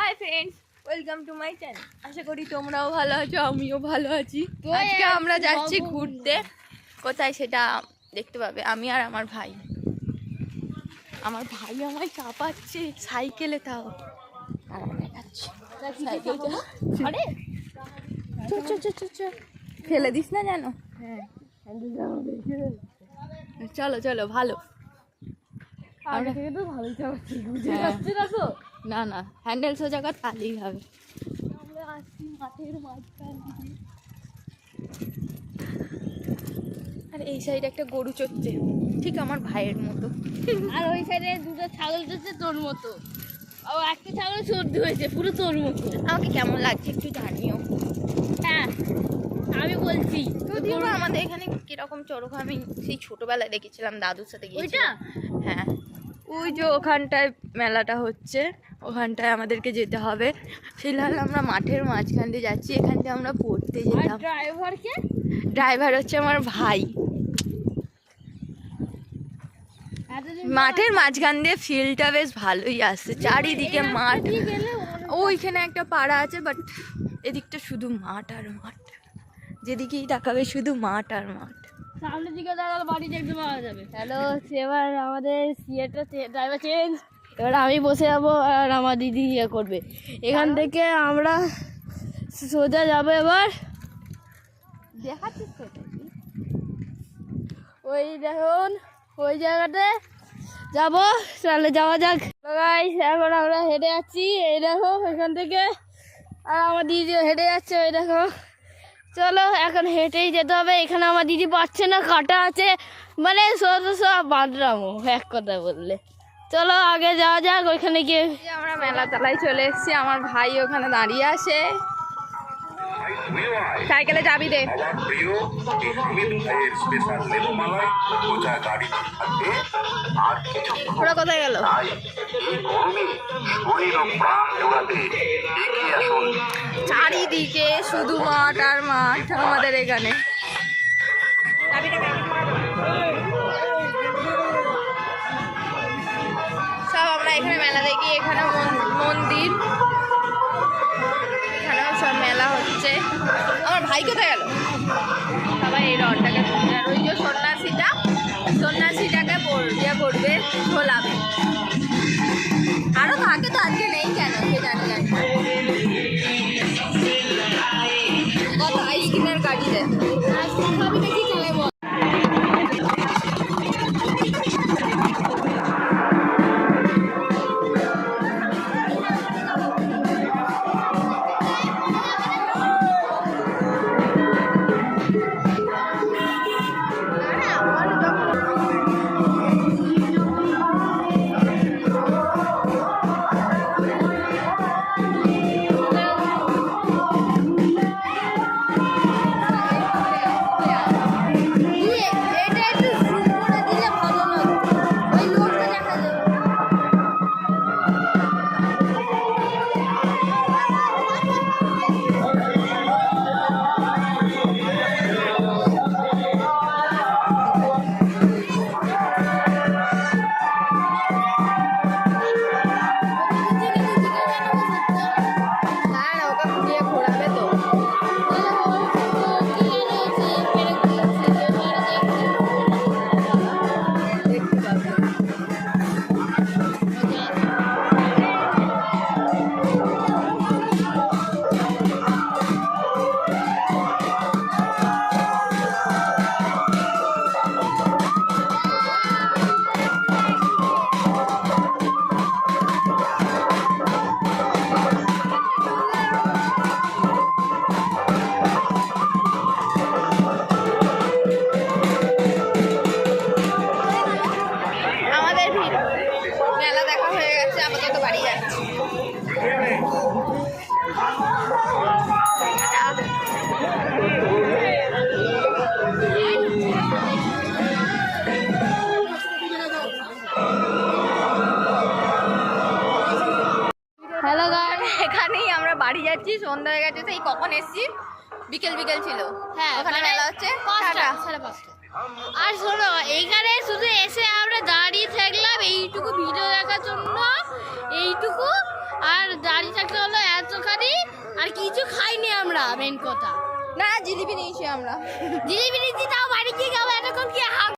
High friends, welcome to my channel. আশা করি তোমরাও ভালো আছো, আমিও ভালো আছি। আজকে আমরা যাচ্ছি ঘুরতে। কোথায় সেটা দেখতে পাবে। আমি আর আমার ভাই আমায় চাপাচ্ছে সাইকেলে, তাও দেখাচ্ছি। আরে ফেলে দিস না যেন। চলো চলো, ভালো। না না, হ্যান্ডেল সোজা কর, তাহলেই হবে। আমরা আসছি মাঠের মাঝখান দিয়ে। আর এই সাইডে একটা গরু চড়ছে, ঠিক আমার ভাইয়ের মতো। আর ওই সাইডে দুটো ছাগল চড়ছে তোর মতো। ও একটা ছাগল সর্দি হয়েছে পুরো তোর মতো। আমাকে কেমন লাগছে একটু জানিও। হ্যাঁ আমি বলছি যদিও আমাদের এখানে কিরকম চড়ক আমি সেই ছোটবেলায় দেখেছিলাম, দাদুর সাথে গিয়েছিলাম। হ্যাঁ, ওই যে ওখানটায় মেলাটা হচ্ছে, ওখানটায় আমাদেরকে যেতে হবে। ফিলহাল আমরা মাঠের মাঝখান দিয়ে যাচ্ছি, এখান দিয়ে আমরা পড়তে যেতাম। ড্রাইভারকে? ড্রাইভার হচ্ছে আমার ভাই। মাঠের মাঝখান দিয়ে ফিল্ডটা বেশ ভালোই আসছে, চারিদিকে মাঠ। ওইখানে একটা পাড়া আছে, বাট এদিকটা শুধু মাঠ আর মাঠ, যেদিকেই তাকাবে শুধু মাঠ আর মাঠ। সামনের দিকে দাঁড়ালে বাড়ি দেখতে পাওয়া যাবে। হ্যালো, এবার আমাদের সিয়েটা ড্রাইভার চেঞ্জ। এবার আমি বসে যাবো আর আমার দিদি ইয়ে করবে। এখান থেকে আমরা সোজা যাবো। এবার দেখাচ্ছিস তো ওই দেখুন ওই জায়গাতে যাবো, তাহলে যাওয়া যাক। গাইস, এখন আমরা হেঁটে যাচ্ছি, এই দেখো এখান থেকে। আর আমার দিদি হেঁটে যাচ্ছে, ওই দেখো। চলো এখন হেঁটেই যেতে হবে। এখানে আমার দিদি পাচ্ছে না, কাটা আছে, মানে সব বাদরামো এক কথা বললে। চলো আগে যাওয়া যাক, ওইখানে গিয়ে। আমরা মেলা তলায় চলে এসেছি, আমার ভাই ওখানে দাঁড়িয়ে আছে। সাইকেলে চাবি দে। ওরা কোথায় গেল? চারিদিকে শুধু মাঠ আর মাঠ আমাদের এখানে। সব আমরা এখানে মেলা দেখি। এখানে মন্দির, এখানেও সব মেলা হচ্ছে। আমার ভাই কোথায় গেল? সবাই এই রডটাকে তুলছে। আর ওই যে সন্ন্যাসীটাকে ইয়ে করবে, ঝোলাবে। আরো থাকে তো, আজকে নেই কেন সে জানি না। কত আইসক্রিমের গাড়ি দেয়, সবই দেখি চলে। মেলা দেখা হয়ে গেছে, আপাতত বাড়ি যাচ্ছি। হ্যালো গাইস, এখানেই আমরা বাড়ি যাচ্ছি। সন্ধ্যা হয়ে গেছে, সেই কখন এসছি? বিকেল ছিল। হ্যাঁ, ওখানে মেলা হচ্ছে 5:30। আর শোনো, এইখানে শুধু এসে আমরা দাঁড়িয়ে থাকলাম এইটুকু ভিডিও দেখার জন্য, এইটুকু। আর দাঁড়িয়ে থাকলে আর কিছু খাইনি আমরা, মেন কথা। না জিলিপি নিয়েছি আমরা। জিলিপি নিয়েছি, তাও বাড়ি গিয়ে খাবো